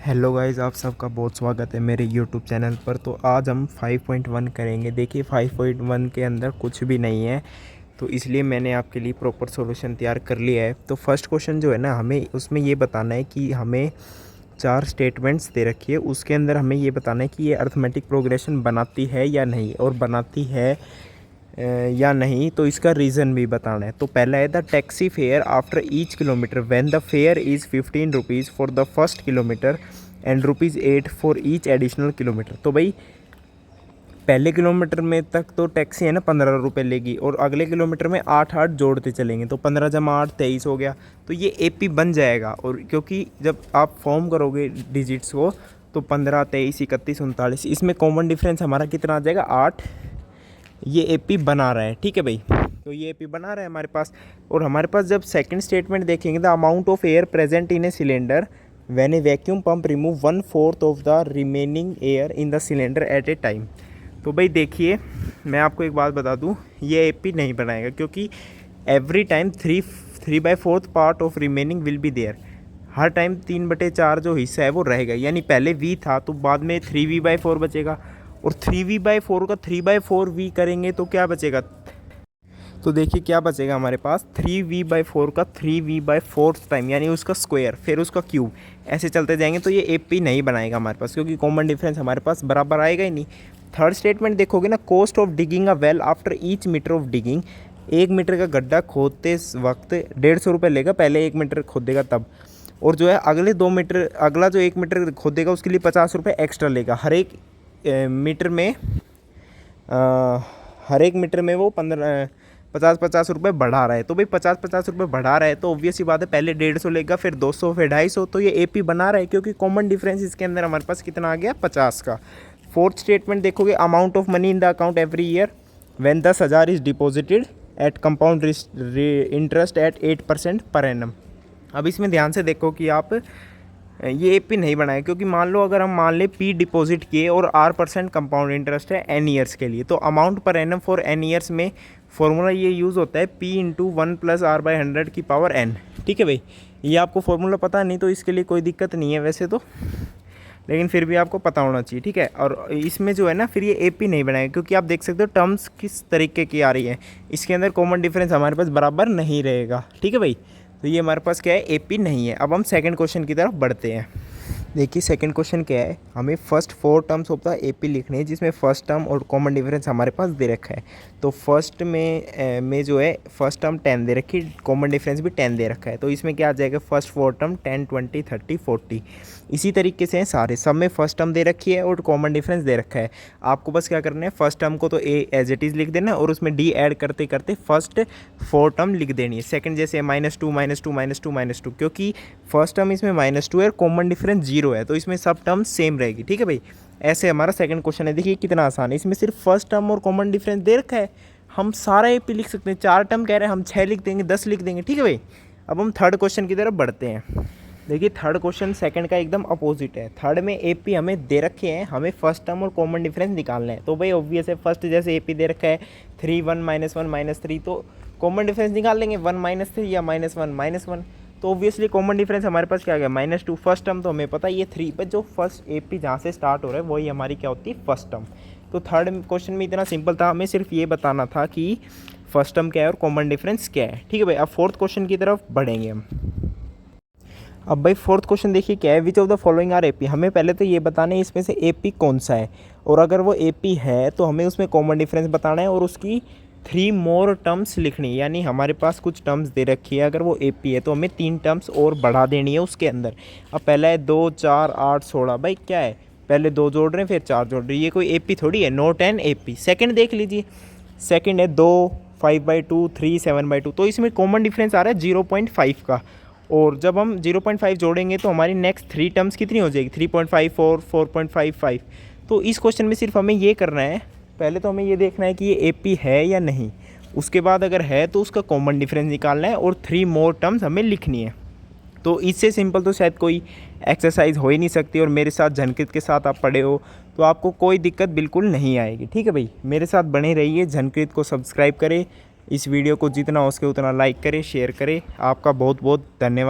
Hello guys, आप सबका बहुत स्वागत है मेरे यूट्यूब चैनल पर। तो आज हम 5.1 करेंगे। देखिए 5.1 के अंदर कुछ भी नहीं है, तो इसलिए मैंने आपके लिए प्रॉपर सॉल्यूशन तैयार कर लिया है। तो फर्स्ट क्वेश्चन जो है ना, हमें उसमें ये बताना है कि हमें 4 स्टेटमेंट्स दे रखी है, उसके अंदर हमें ये बताना है कि ये अर्थमेटिक प्रोग्रेशन बनाती है या नहीं, और बनाती है या नहीं तो इसका रीज़न भी बताना है। तो पहला है the taxi fare after each kilometre when the fair is 15 rupees for the first kilometre and ₹8 for each additional kilometre. तो भाई पहले किलोमीटर में तक तो टैक्सी है ना 15 रुपये लेगी, और अगले किलोमीटर में 8 जोड़ते चलेंगे, तो 15 जमा 8 23 हो गया। तो ये एपी बन जाएगा, और क्योंकि जब आप फॉर्म करोगे डिजिट्स को तो 15 23 31 39, इसमें कॉमन डिफरेंस हमारा कितना आ जाएगा 8। ये एपी बना रहा है, ठीक है भाई। तो ये एपी बना रहा है हमारे पास। और हमारे पास जब सेकंड स्टेटमेंट देखेंगे, the amount of air present in a cylinder when A vacuum pump remove 1/4 of the remaining air in the cylinder eight A time. तो भाई देखिए, मैं आपको एक बात बता दूं, ये एपी नहीं बनाएगा, क्योंकि every time 3/4 part of remaining will be there. हर टाइम 3/4 जो हिस्सा है वो रहेगा, यानी पहले वी था तो बाद में 3v/4 बचेगा, और 3v/4 का 3/4v करेंगे तो क्या बचेगा। तो देखिए क्या बचेगा हमारे पास, 3v/4 का 3v/4 टाइम, यानी उसका स्क्वायर, फिर उसका क्यूब, ऐसे चलते जाएंगे। तो ये एपी नहीं बनाएगा हमारे पास, क्योंकि कॉमन डिफरेंस हमारे पास बराबर आएगा ही नहीं। थर्ड स्टेटमेंट देखोगे ना, cost of digging a well after each metre of digging. 1 metre का गड्ढा खोदते वक्त 150 रुपये लेगा, पहले 1 मीटर खोदेगा तब, और जो है अगले 2 मीटर, अगला जो 1 मीटर खोदेगा उसके लिए 50 रुपये एक्स्ट्रा लेगा। मीटर में हर एक मीटर में वो 50 रुपये बढ़ा रहा है। तो भाई 50 रुपये बढ़ा रहा है, तो ऑब्वियस ही बात है, पहले 150 लेगा, फिर 200, फिर 250। तो ये एपी बना रहा है, क्योंकि कॉमन डिफरेंस इसके अंदर हमारे पास कितना आ गया 50 का। फोर्थ स्टेटमेंट देखोगे, amount of money in the account every year when 10,000 is deposited at compound interest at 8% per annum. अब इसमें ध्यान से देखो कि आप ये एपी नहीं बनाए, क्योंकि मान लो अगर हम मान लें पी डिपॉजिट किए और R% कंपाउंड इंटरेस्ट है n ईयर्स के लिए, तो amount per annum for n years में फॉर्मूला ये यूज़ होता है P × 1 + R/100 की पावर n। ठीक है भाई, ये आपको फॉर्मूला पता नहीं तो इसके लिए कोई दिक्कत नहीं है वैसे तो, लेकिन फिर भी आपको पता होना चाहिए, ठीक है। और इसमें जो है ना, फिर ये एपी नहीं बनाएगा, क्योंकि आप देख सकते हो टर्म्स किस तरीके की आ रही है, इसके अंदर कॉमन डिफरेंस हमारे पास बराबर नहीं रहेगा, ठीक है भाई। तो ये हमारे पास क्या है, एपी नहीं है। अब हम सेकंड क्वेश्चन की तरफ बढ़ते हैं। देखिए सेकंड क्वेश्चन क्या है, हमें first 4 terms of the AP लिखने हैं, जिसमें फर्स्ट टर्म और कॉमन डिफरेंस हमारे पास दे रखा है। तो फर्स्ट में जो है फर्स्ट टर्म 10 दे रखी, कॉमन डिफरेंस भी 10 दे रखा है। तो इसमें क्या आ जाएगा, फर्स्ट 4 टर्म 10 20 30 40। इसी तरीके से हैं सारे, सब में फर्स्ट टर्म दे रखी है और कॉमन डिफरेंस दे रखा है। आपको बस क्या करना है, फर्स्ट टर्म को तो ए एज इट इज़ लिख देना, और उसमें डी ऐड करते करते फर्स्ट 4 टर्म लिख देनी है। सेकंड जैसे -2 -2 -2 -2, क्योंकि फर्स्ट टर्म इसमें -2 है और कॉमन डिफरेंस 0 है, तो इसमें सब टर्म सेम रहेगी, ठीक है भाई। ऐसे हमारा सेकंड क्वेश्चन है। देखिए कितना आसान है, इसमें सिर्फ फर्स्ट टर्म और कॉमन डिफरेंस दे रखा है, हम सारा एपी लिख सकते हैं। 4 टर्म कह रहे हैं, हम 6 लिख देंगे, 10 लिख देंगे, ठीक है भाई। अब हम थर्ड क्वेश्चन की तरफ बढ़ते हैं। देखिए थर्ड क्वेश्चन सेकंड का एकदम अपोजिट है। थर्ड में एपी हमें दे रखे हैं, हमें फर्स्ट टर्म और कॉमन डिफरेंस निकालना है। तो भाई ऑब्वियस है, फर्स्ट जैसे एपी दे रखा है 3 1 -1 -3, तो कॉमन डिफरेंस निकाल लेंगे 1 -3 या -1 -1। तो ऑब्वियसली कॉमन डिफरेंस हमारे पास क्या आ गया, -2। फर्स्ट टर्म तो हमें पता है ये 3, बट जो फर्स्ट एपी जहाँ से स्टार्ट हो रहा है वही हमारी क्या होती है, फर्स्ट टर्म। तो थर्ड क्वेश्चन में इतना सिंपल था, हमें सिर्फ ये बताना था कि फर्स्ट टर्म क्या है और कॉमन डिफरेंस क्या है, ठीक है भाई। अब फोर्थ क्वेश्चन की तरफ बढ़ेंगे हम। अब भाई फोर्थ क्वेश्चन देखिए क्या है, which of the following are AP. हमें पहले तो ये बताना है इसमें से एपी कौन सा है, और अगर वो एपी है तो हमें उसमें कॉमन डिफरेंस बताना है और उसकी 3 मोर टर्म्स लिखनी है। यानी हमारे पास कुछ टर्म्स दे रखी है, अगर वो एपी है तो हमें 3 टर्म्स और बढ़ा देनी है उसके अंदर। अब पहला है 2 4 8 16। भाई क्या है, पहले 2 जोड़ रहे हैं फिर 4 जोड़ रहे हैं, ये कोई एपी थोड़ी है, नॉट एन एपी। सेकंड देख लीजिए, सेकंड है 2 5/2 3 7/2, तो इसमें कॉमन डिफरेंस आ रहा है 0.5 का, और जब हम 0.5 जोड़ेंगे तो हमारी नेक्स्ट 3 टर्म्स कितनी हो जाएगी, 3.54 4.55। तो इस क्वेश्चन में सिर्फ हमें ये करना है, पहले तो हमें ये देखना है कि ये एपी है या नहीं, उसके बाद अगर है तो उसका कॉमन डिफरेंस निकालना है और 3 मोर टर्म्स हमें लिखनी है। तो इससे सिंपल तो शायद कोई एक्सरसाइज हो ही नहीं सकती, और मेरे साथ झनकृत के साथ आप पढ़े हो तो आपको कोई दिक्कत बिल्कुल नहीं आएगी, ठीक है भाई। मेरे साथ बने रहिए, झनकृत को सब्सक्राइब करें, इस वीडियो को जितना हो सके उतना लाइक करें, शेयर करें। आपका बहुत बहुत धन्यवाद।